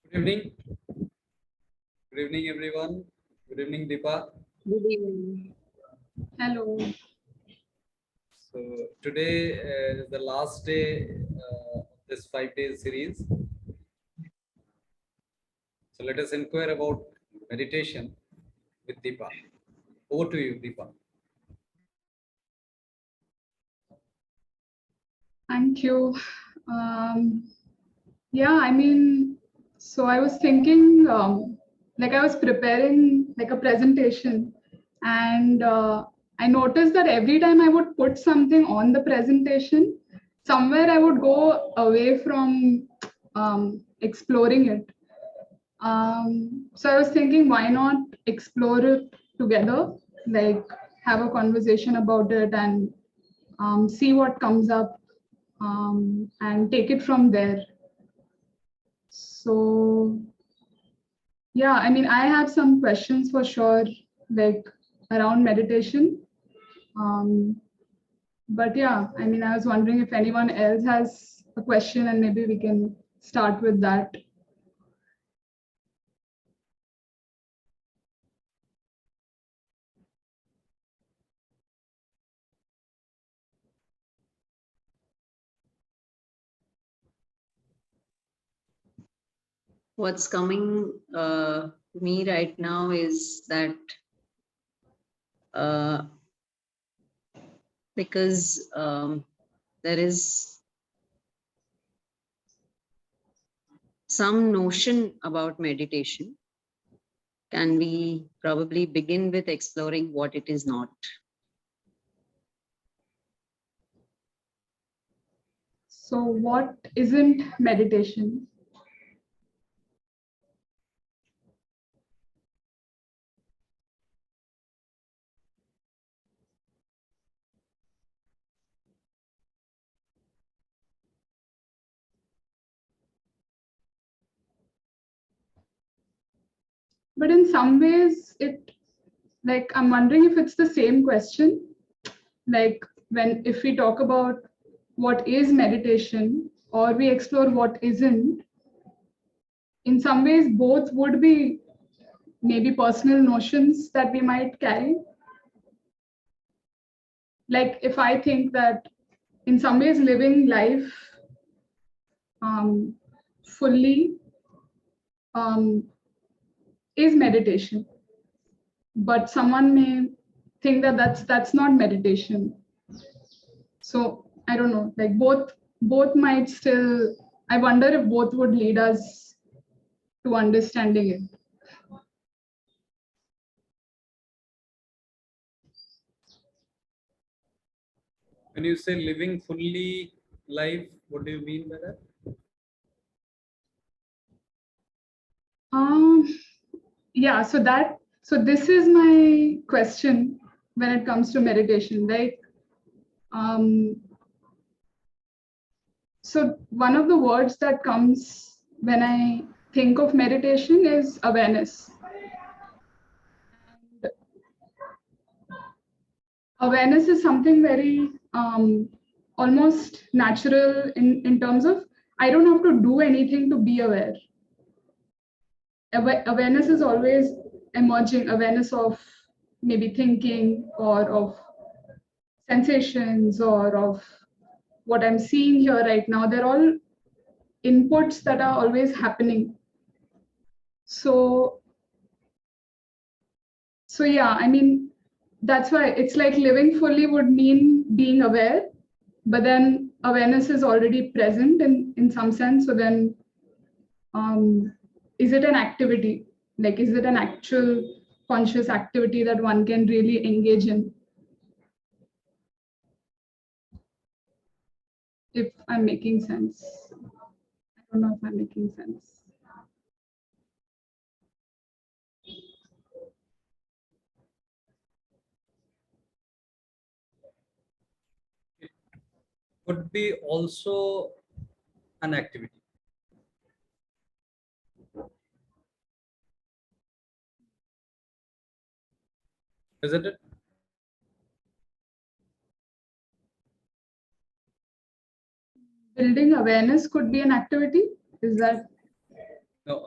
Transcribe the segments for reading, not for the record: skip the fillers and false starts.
Good evening. Good evening, everyone. Good evening, Deepa. Good evening. Hello. So today is the last day of this 5 day series. So let us inquire about meditation with Deepa. Over to you, Deepa. Thank you. So I was thinking, like I was preparing like a presentation, and I noticed that every time I would put something on the presentation, somewhere I would go away from exploring it. So I was thinking, why not explore it together? Like have a conversation about it and see what comes up and take it from there. So yeah, I mean, I have some questions for sure, like around meditation. But yeah, I mean, I was wondering if anyone else has a question and maybe we can start with that. What's coming to me right now is that because there is some notion about meditation, can we probably begin with exploring what it is not? So what isn't meditation? But in some ways, I'm wondering if it's the same question. Like if we talk about what is meditation or we explore what isn't, in some ways, both would be maybe personal notions that we might carry. Like if I think that in some ways living life fully is meditation, but someone may think that that's not meditation. So I don't know, like both might still, I wonder if both would lead us to understanding it. When you say living fully life, what do you mean by that? Yeah, so this is my question when it comes to meditation. So one of the words that comes when I think of meditation is awareness. And awareness is something very almost natural in terms of I don't have to do anything to be aware. Awareness is always emerging, awareness of maybe thinking or of sensations or of what I'm seeing here right now. They're all inputs that are always happening. So yeah, I mean, that's why it's like living fully would mean being aware, but then awareness is already present in some sense. So then is it an activity? Like, is it an actual conscious activity that one can really engage in? If I'm making sense. I don't know if I'm making sense. It could be also an activity. Isn't it? Building awareness could be an activity. Is that? No,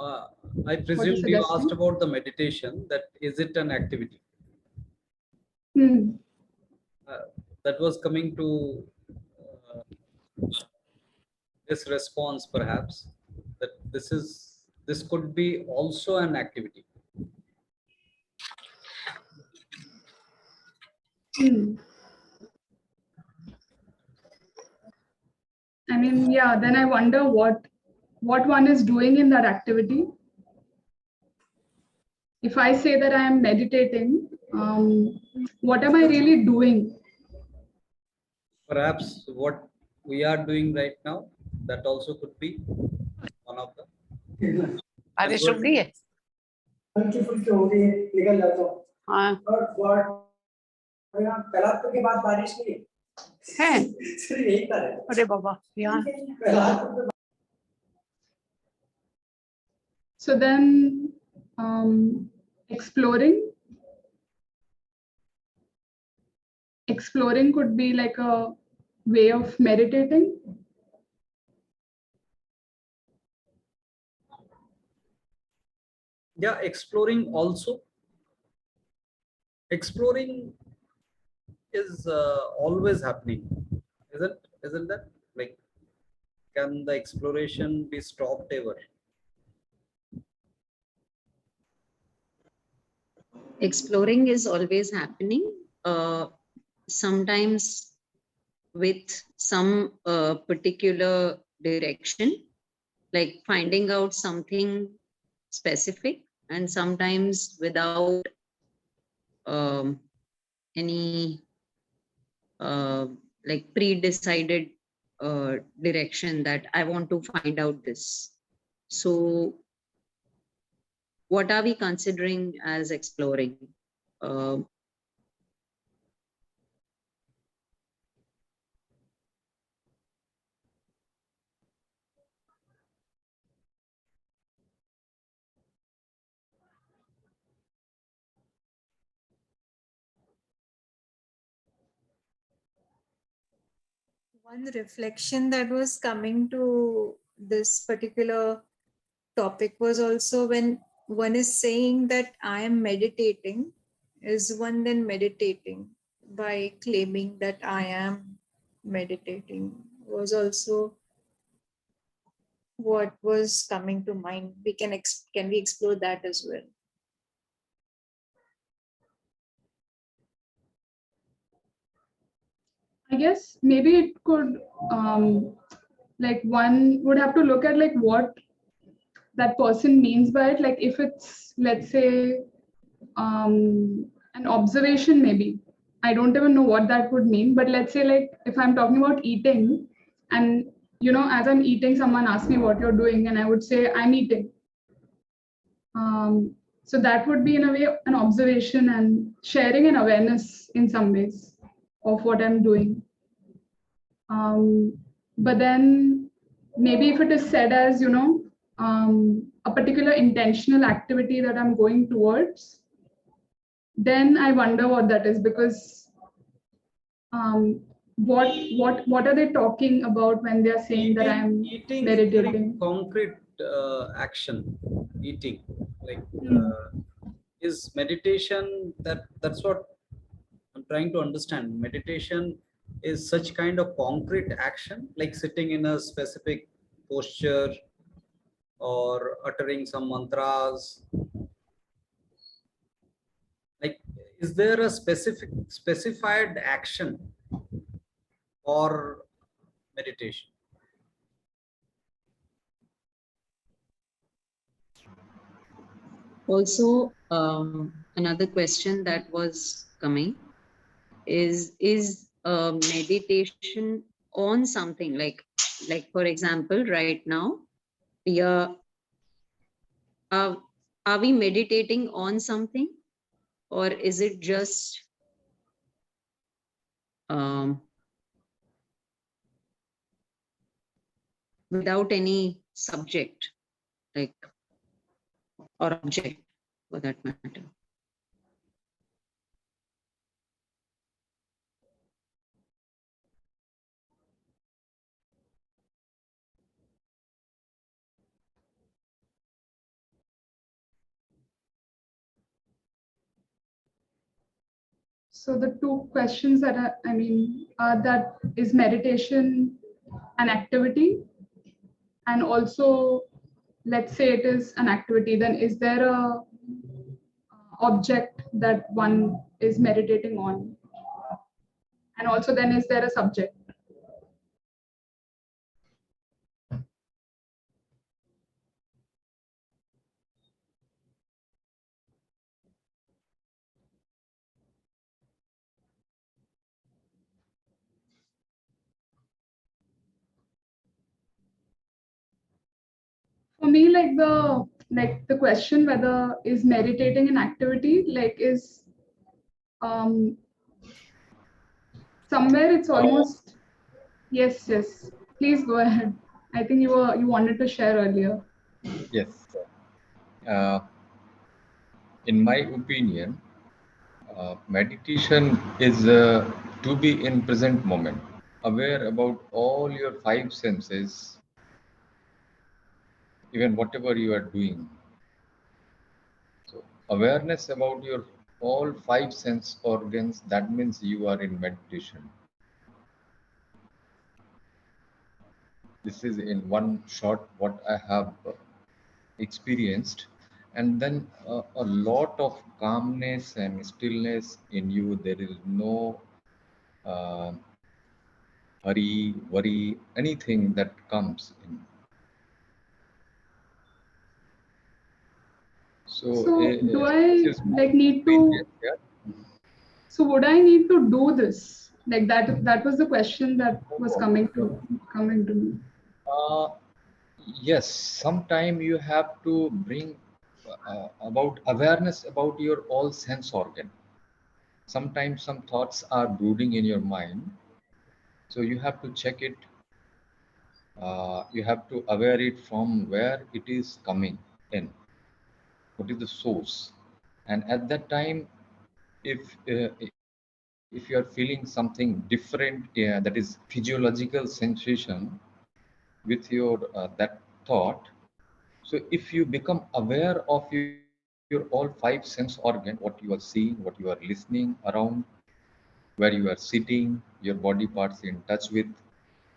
I What presumed you're you asked suggesting? about the meditation. That is it an activity? Hmm. That was coming to uh, this response, perhaps, that this could be also an activity. Hmm. I mean, yeah, then I wonder what one is doing in that activity. If I say that I am meditating, what am I really doing? Perhaps what we are doing right now, that also could be one of the बारिश रुक गई है हल्की फुल्की हो रही है निकल जाता हूँ हाँ और यहाँ कलात्मक के बाद बारिश नहीं है सिर्फ यही कर है अरे बाबा यहाँ कलात्मक So then, exploring could be like a way of meditating. yeah, exploring also. Exploring is always happening, isn't that? Like, can the exploration be stopped ever? Exploring is always happening. Sometimes with some particular direction, like finding out something specific, and sometimes without any like pre-decided direction that I want to find out this. So what are we considering as exploring? Um One reflection that was coming to this particular topic was also when one is saying that I am meditating, is one then meditating by claiming that I am meditating, was also what was coming to mind. We can we explore that as well? I guess maybe it could, like one would have to look at like what that person means by it. Like if it's, let's say, an observation, maybe. I don't even know what that would mean, but let's say like if I'm talking about eating, and as I'm eating, someone asks me what you're doing, and I would say I'm eating. So that would be in a way an observation and sharing an awareness in some ways of what I'm doing. But then maybe if it is said as, a particular intentional activity that I'm going towards, then I wonder what that is, because what are they talking about when they are saying that I'm Eating meditating? concrete action. Eating, like, Hmm. is meditation, that's what I'm trying to understand. Meditation is such kind of concrete action, like sitting in a specific posture or uttering some mantras. Like, is there a specified action for meditation? Also, another question that was coming is meditation on something, like for example, right now we uh, are we meditating on something, or is it just um, without any subject, like, or object for that matter? So the two questions that are that is meditation an activity, and also let's say it is an activity, then is there a object that one is meditating on, and also then is there a subject? For me, like the question whether is meditating an activity, like is um somewhere it's almost yes. Please go ahead. I think you wanted to share earlier. Yes. In my opinion, meditation is to be in present moment, aware about all your five senses, even whatever you are doing. So awareness about your all five sense organs, that means you are in meditation. This is in one short what I have experienced. And then a lot of calmness and stillness in you. There is no uh, hurry, worry, anything that comes in. So So do this I is my like need to? opinion. Yeah. So would I need to do this? Like that was the question that was No, coming to me. uh, yes, sometime you have to bring about awareness about your all sense organ. Sometimes some thoughts are brooding in your mind, so you have to check it. You have to aware it from where it is coming in. What is the source? And at that time, if you are feeling something different, that is physiological sensation with your that thought. So if you become aware of your all five sense organ, what you are seeing, what you are listening around, where you are sitting, your body parts in touch with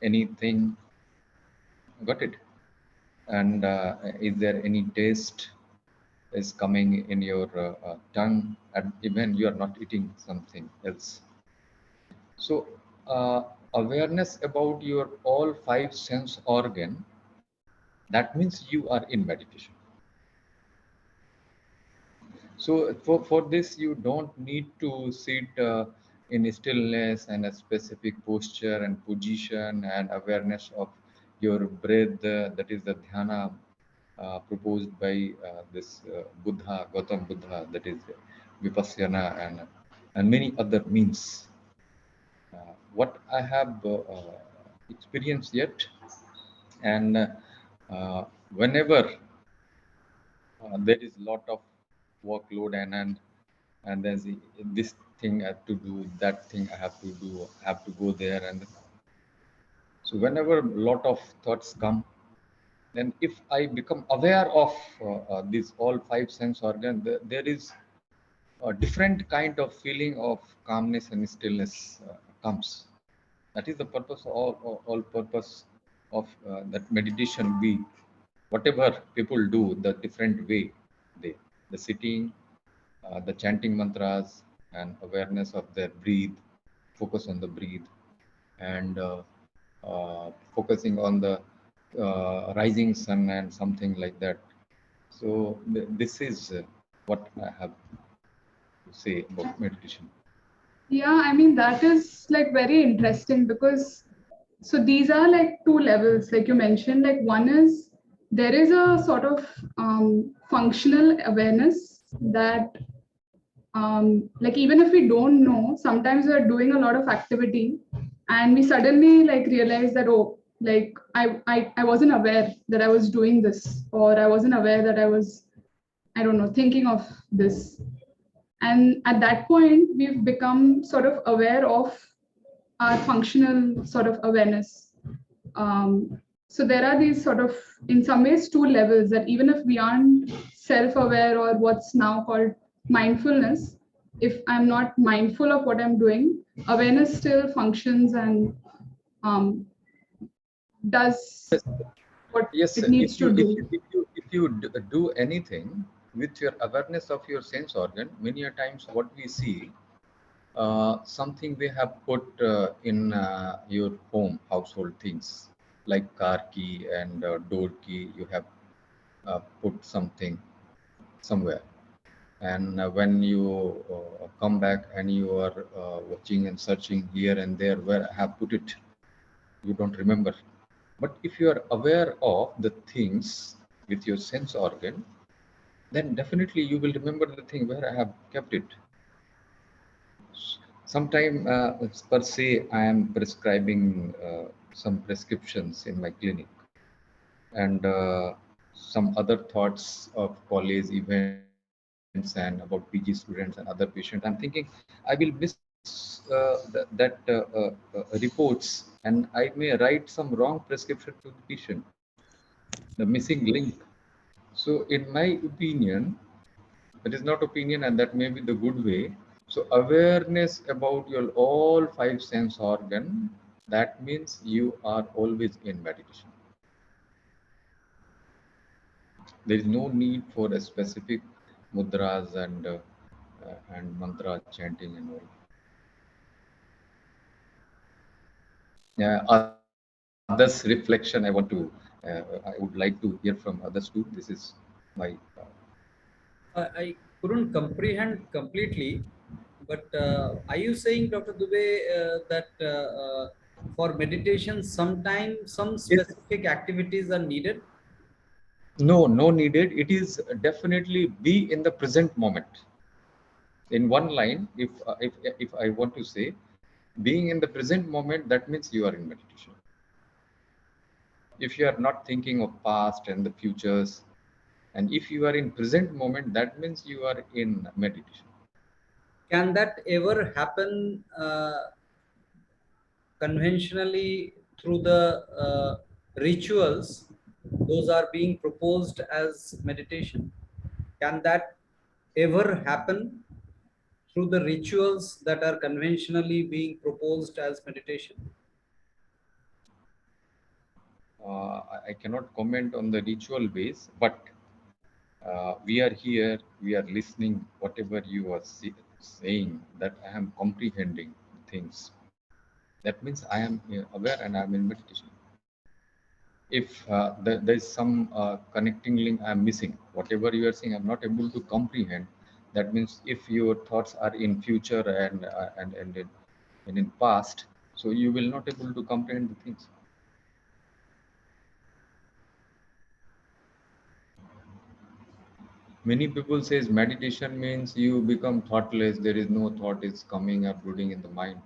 anything, got it? And is there any taste is coming in your tongue, and even you are not eating something else. So awareness about your all five sense organ, that means you are in meditation. So for this, you don't need to sit in stillness and a specific posture and position and awareness of your breath. That is the dhyana proposed by this Buddha, Gautam Buddha, that is Vipassana and many other means. What I have experienced yet, and whenever there is lot of workload and there's this thing I have to do, that thing I have to do, I have to go there, and so whenever lot of thoughts come, then if I become aware of these all five sense organs, there is a different kind of feeling of calmness and stillness comes. That is the purpose, all purpose of that meditation be. Whatever people do, the different way, the sitting, the chanting mantras, and awareness of their breathe, focus on the breathe, and focusing on the rising sun and something like that. So this is what I have to say about meditation. Yeah, I mean that is like very interesting because so these are like two levels, like you mentioned. Like one is there is a sort of functional awareness that like even if we don't know, sometimes we're doing a lot of activity and we suddenly like realize that, oh, like I wasn't aware that I was doing this, or I wasn't aware that I was, I don't know, thinking of this. And at that point we've become sort of aware of our functional sort of awareness. So there are these sort of, in some ways, two levels that even if we aren't self-aware or what's now called mindfulness, if I'm not mindful of what I'm doing, awareness still functions and does what Yes, it needs to do. if you do anything with your awareness of your sense organ, many a times what we see, something we have put in your home household things like car key and door key, you have put something somewhere, and when you come back and you are watching and searching here and there where I have put it, you don't remember. But if you are aware of the things with your sense organ, then definitely you will remember the thing where I have kept it. Sometime per se, I am prescribing some prescriptions in my clinic, and some other thoughts of college events and about PG students and other patients. I'm thinking I will miss reports, and I may write some wrong prescription to the patient, the missing link. So, in my opinion, that is not opinion, and that may be the good way. So, awareness about your all five sense organ, that means you are always in meditation. There is no need for a specific mudras and mantra chanting and all. Yeah, others' reflection. I would like to hear from others too. This is my I couldn't comprehend completely, but are you saying, Dr. Dubey, that for meditation, sometimes some yes. specific activities are needed? No needed. It is definitely be in the present moment. In one line, if I want to say, being in the present moment, that means you are in meditation. If you are not thinking of past and the futures, and if you are in present moment, that means you are in meditation. Can that ever happen conventionally through the rituals those are being proposed as meditation? Can that ever happen through the rituals that are conventionally being proposed as meditation? I cannot comment on the ritual base, but we are here, we are listening, whatever you are saying, that I am comprehending things. That means I am aware and I am in meditation. If there is some connecting link I am missing, whatever you are saying, I'm not able to comprehend. That means if your thoughts are in future and in past, so you will not able to comprehend the things. Many people says meditation means you become thoughtless. There is no thought is coming or brooding in the mind.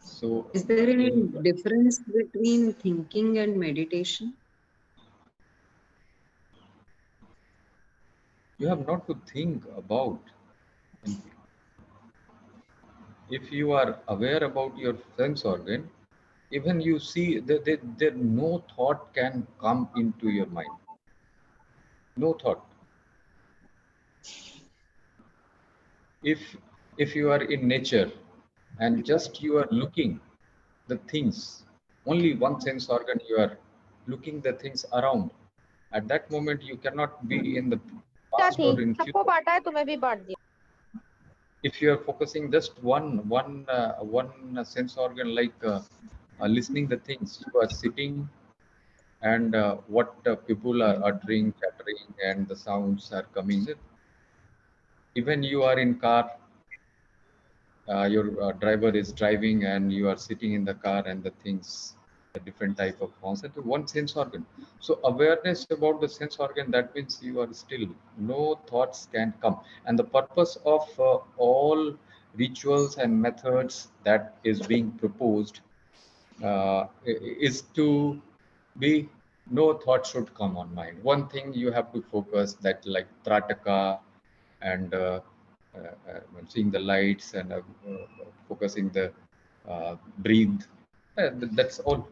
So Is there any in difference between thinking and meditation? you have not to think about anything. If you are aware about your sense organ, even you see that there no thought can come into your mind. No thought. If you are in nature and just you are looking the things, only one sense organ you are looking the things around. At that moment, you cannot be in the क्या past थी or in सबको future. बांटा है तुम्हें भी बांट दिया If you are focusing just one sense organ, like listening the things, you are sitting and what people are uttering, chattering, and the sounds are coming. Even you are in car, your driver is driving, and you are sitting in the car, and the things, the different type of concept, one sense organ. So awareness about the sense organ, that means you are still, no thoughts can come. And the purpose of all rituals and methods that is being proposed is to be, no thought should come on mind. One thing you have to focus, that like Trataka and seeing the lights and focusing the breathe. That's all.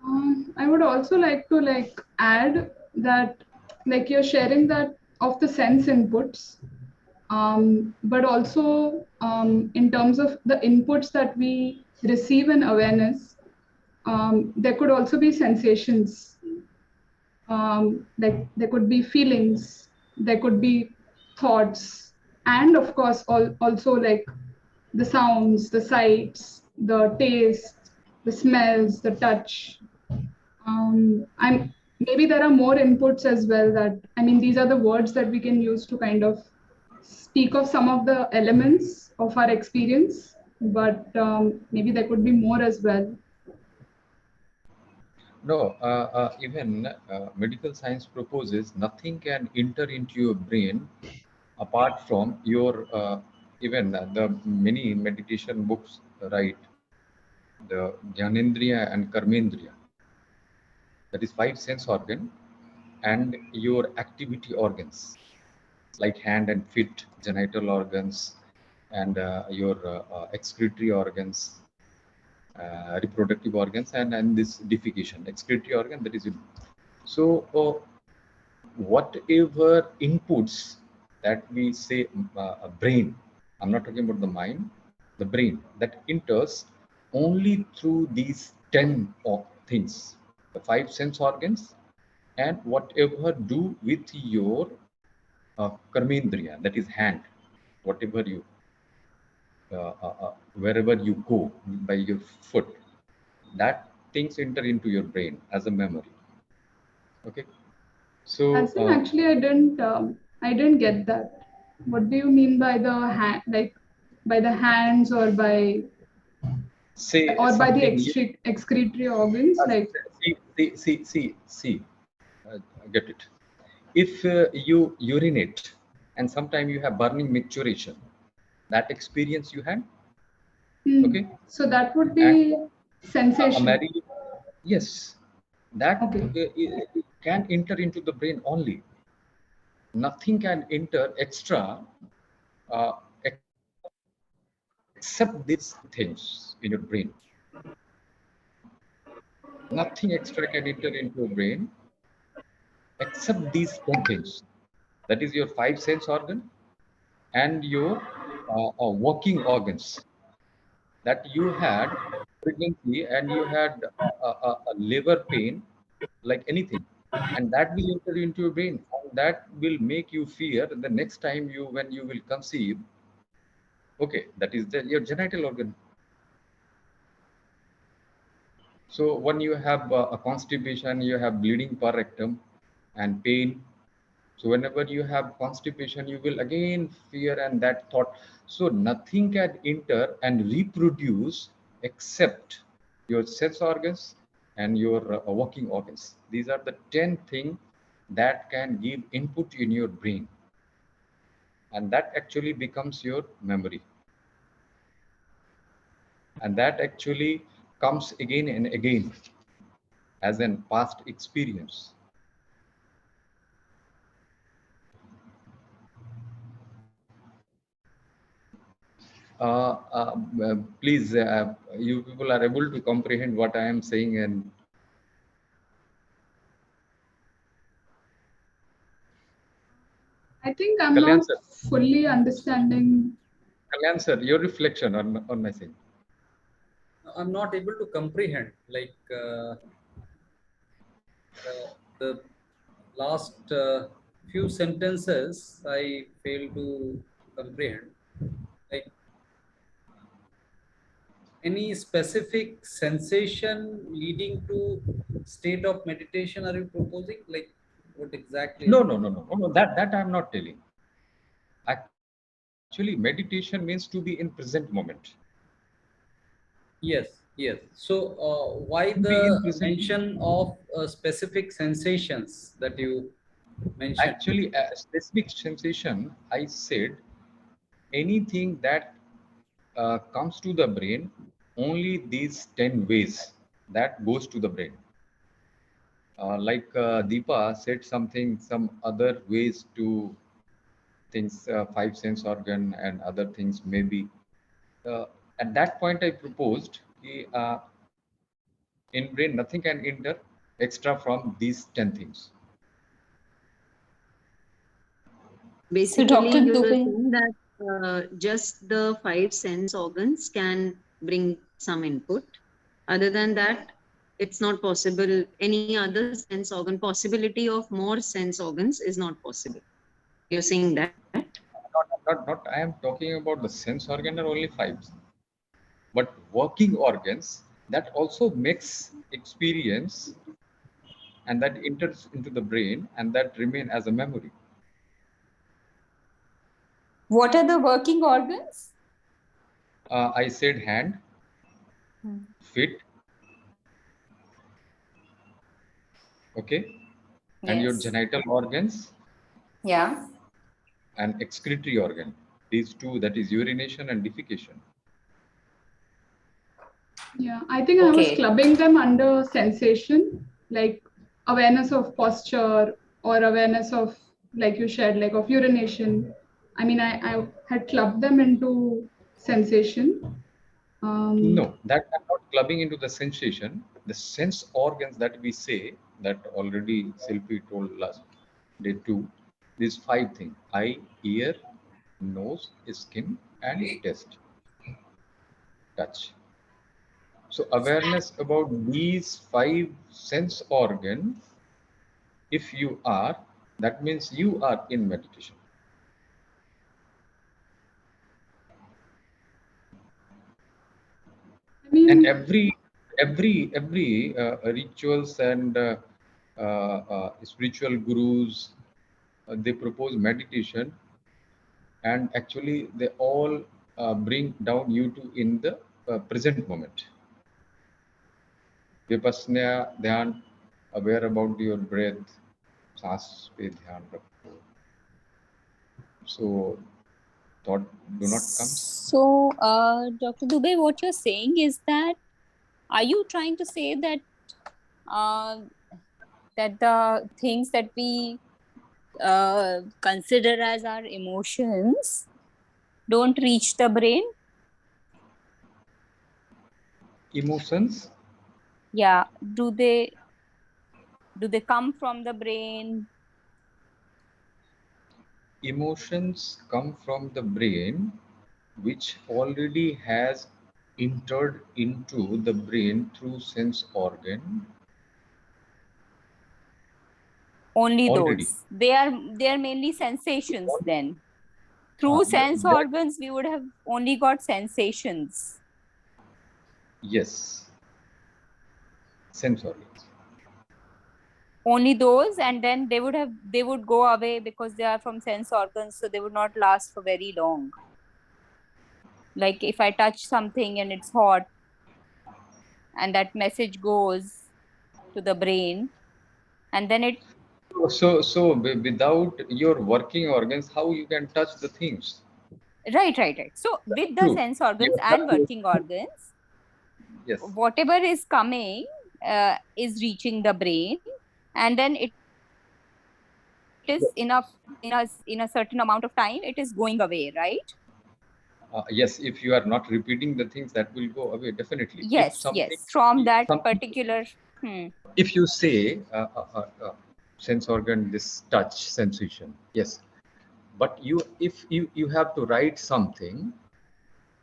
I would also like to add that you're sharing that of the sense inputs, but also in terms of the inputs that we receive in awareness, there could also be sensations. There could be feelings, there could be thoughts, and of course also the sounds, the sights, the taste, the smells, the touch. I'm maybe there are more inputs as well. That I mean, these are the words that we can use to kind of speak of some of the elements of our experience, but maybe there could be more as well. No, even medical science proposes nothing can enter into your brain apart from your even the many meditation books write the Gyanendriya and Karmendriya, that is five sense organ, and your activity organs like hand and feet, genital organs, and your excretory organs, reproductive organs, and this defecation, excretory organ, that is it. So whatever inputs that we say, brain, I'm not talking about the mind, the brain that enters only through these 10 things, the five sense organs, and whatever do with your karmendriya, that is hand, whatever you wherever you go by your foot, that things enter into your brain as a memory. Okay, so As in, actually, I didn't get that. What do you mean by the hand, by the hands say or by the something you excretory organs? Like, see, get it. If you urinate and sometime you have burning micturition, that experience you had, okay, so that would and be a sensation. married, yes, that Okay. can enter into the brain only. Nothing can enter extra uh, except these things in your brain. Nothing extra can enter into your brain except these 10 things. That is your five sense organ and your working organs that you had pregnancy and you had a liver pain like anything, and that will enter into your brain, and that will make you fear the next time you when you will conceive. Okay, that is your genital organ. So when you have a constipation, you have bleeding per rectum and pain. So whenever you have constipation, you will again fear and that thought. So nothing can enter and reproduce except your sense organs and your working organs. These are the 10 things that can give input in your brain. And that actually becomes your memory. And that actually comes again and again as an past experience. Please, you people are able to comprehend what I am saying. And I think I'm Kalyan not sir, fully understanding. Kalyan sir, your reflection on my thing. I'm not able to comprehend the last few sentences. I fail to comprehend. Like any specific sensation leading to state of meditation are you proposing? Like what exactly is No, it? no, no, no, no, no. That I'm not telling. Actually, meditation means to be in present moment. Yes, yes. So why To be in the present moment. mention of specific sensations that you mentioned? Actually, a specific sensation, I said anything that comes to the brain, only these 10 ways that goes to the brain. Like Deepa said something, some other ways to things, five sense organ and other things maybe. Uh, at that point, I proposed, In brain, nothing can enter extra from these 10 things. Basically, Dr. you are Dubey, saying that just the 5 sense organs can bring some input. Other than that, it's not possible. Any other sense organ, possibility of more sense organs is not possible. You're saying that? Not, I am talking about the sense organ are only 5. But working organs, that also makes experience and that enters into the brain and that remain as a memory. what are the working organs? I said hand, feet, okay, and your Yes. genital organs Yeah. and excretory organ. These two, that is urination and defecation. Yeah, I think I was Okay. clubbing them under sensation, like awareness of posture or awareness of, like you shared, like of urination. I mean, I had clubbed them into sensation. No, that I'm not clubbing into the sensation. The sense organs that we say, that already Silpi told us, they do these 5 things: eye, ear, nose, skin, and taste, touch. So awareness about these 5 sense organs, if you are, that means you are in meditation. I mean, And every rituals and spiritual gurus, they propose meditation, and actually they all bring down you to in the present moment. Vipassana dhyan, aware about your breath, saas pe dhyan rakho. So thought do not come. So, Dr. Dubey, what you're saying is that, are you trying to say that that the things that we consider as our emotions don't reach the brain? Emotions, Yeah. Do they come from the brain? emotions come from the brain, which already has entered into the brain through sense organ Only already. those. They are mainly sensations then. Through sense That, organs, we would have only got sensations. yes, sense organs. Only those, and then they would go away because they are from sense organs, so they would not last for very long. Like if I touch something and it's hot, and that message goes to the brain, and then it So without your working organs, how you can touch the things? right. So with the True. sense organs Your and touch is, working organs, yes. whatever is coming is reaching the brain, and then it is in a certain amount of time it is going away, right? Yes, if you are not repeating the things, that will go away definitely. If something, Yes, from that something, particular hmm. if you say sense organ, this touch sensation, yes. But if you have to write something,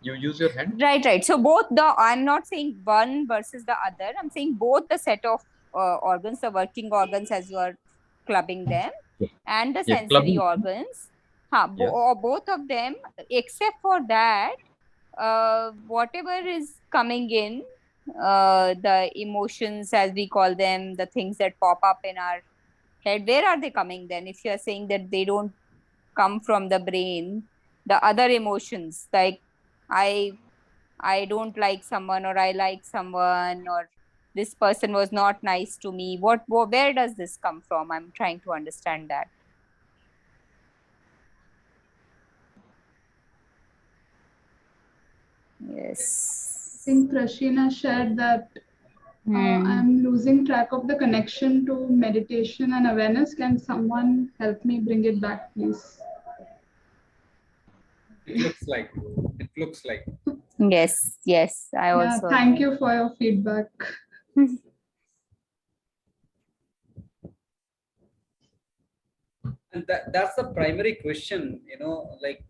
you use your hand. Right. So I'm not saying one versus the other. I'm saying both the set of organs, the working organs as you are clubbing them, Yes. and the Yeah, sensory clubbing. organs. Yes. Or both of them, except for that, whatever is coming in, the emotions as we call them, the things that pop up in our head, where are they coming then? If you are saying that they don't come from the brain, the other emotions like I I don't like someone, or I like someone, or this person was not nice to me. Where does this come from? I'm trying to understand that. I Yes. think Prashina shared that I'm losing track of the connection to meditation and awareness. Can someone help me bring it back, please? It looks like. It looks like. Yes. I Yeah, also thank agree. you for your feedback. And that's the primary question, like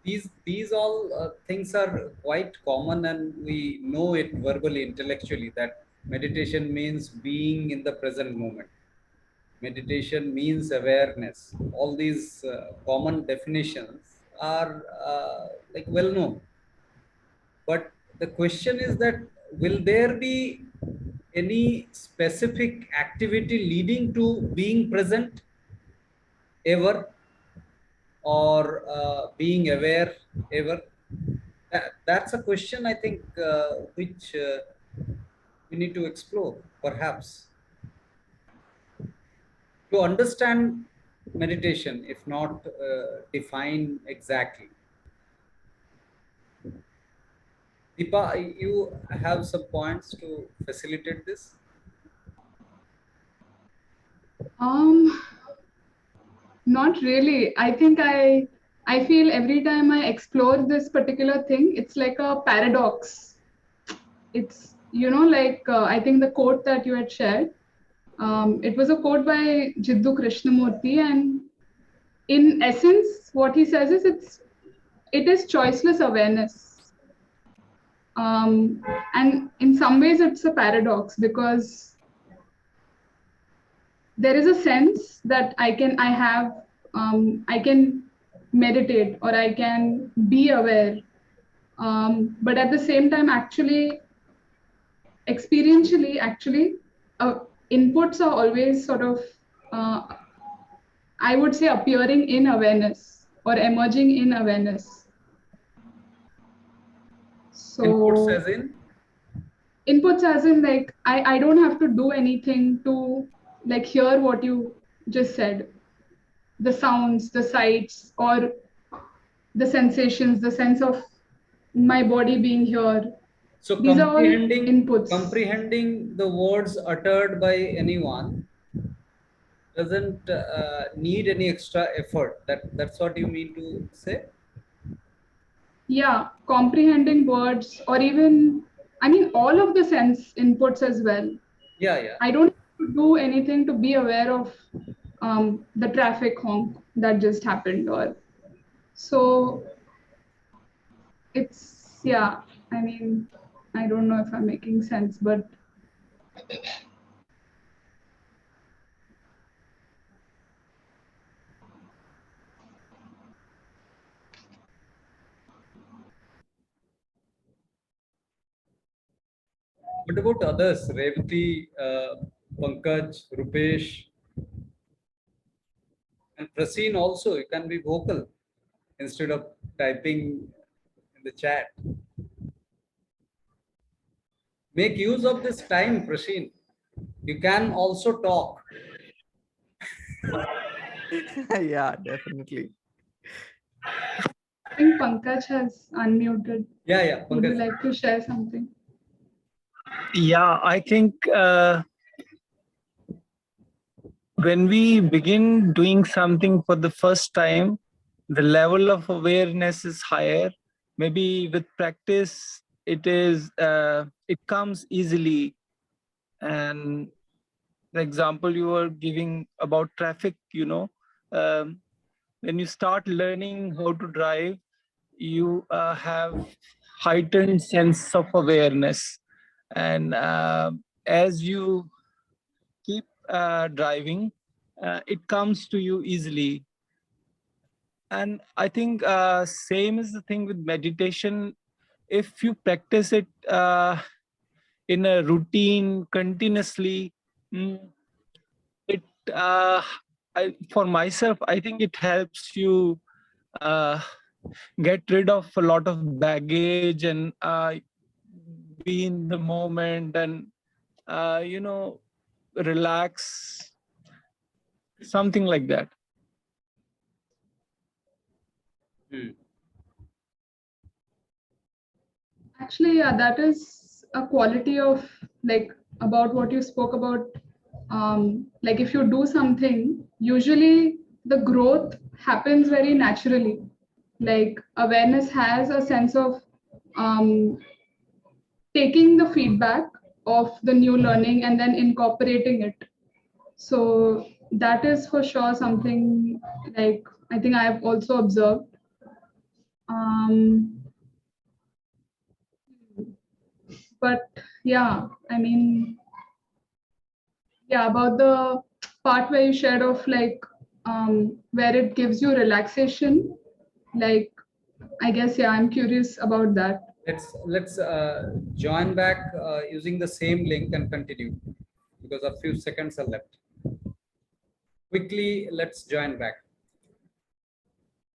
these all things are quite common, and we know it verbally, intellectually, that meditation means being in the present moment. Meditation means awareness. All these common definitions are like well known. But the question is that, will there be any specific activity leading to being present ever, or being aware ever? That's a question, I think, which we need to explore, perhaps, to understand meditation, if not define exactly. Deepa, you have some points to facilitate this? Um, Not really. I think I feel every time I explore this particular thing, it's like a paradox. It's like I think the quote that you had shared. It was a quote by Jiddu Krishnamurti, and in essence, what he says is it is choiceless awareness. And in some ways, it's a paradox because there is a sense that I can meditate or I can be aware, but at the same time, actually, experientially, actually, inputs are always sort of, uh, I would say, appearing in awareness or emerging in awareness. Inputs So as in? inputs as in, like, I don't have to do anything to like hear what you just said, the sounds, the sights, or the sensations, the sense of my body being here. So These are all inputs. comprehending the words uttered by anyone doesn't need any extra effort. That's what you mean to say? Yeah, comprehending words, or even, I mean, all of the sense inputs as well. Yeah, yeah. I don't have to do anything to be aware of the traffic honk that just happened, or so it's, yeah, I mean, I don't know if I'm making sense, but What about others? Revati, Pankaj, Rupesh, and Prasin also. You can be vocal instead of typing in the chat. Make use of this time, Prasin. You can also talk. Yeah, definitely. I think Pankaj has unmuted. Yeah, yeah. Would you Pankaj. like to share something? Yeah, I think when we begin doing something for the first time, the level of awareness is higher. Maybe with practice, it comes easily. And the example you were giving about traffic, when you start learning how to drive, you have heightened sense of awareness, and as you keep driving, it comes to you easily. And I think same is the thing with meditation. If you practice it in a routine continuously, mm, it for myself, I think it helps you uh, get rid of a lot of baggage and be in the moment and relax, something like that. Actually, yeah, that is a quality of, like, about what you spoke about. Like, if you do something, usually the growth happens very naturally. Like, awareness has a sense of, um, taking the feedback of the new learning and then incorporating it. So that is for sure something like I think I've also observed. Um, but yeah, I mean, yeah, about the part where you shared of like where it gives you relaxation, like I guess yeah, I'm curious about that. Let's join back using the same link and continue because a few seconds are left. Quickly, let's join back.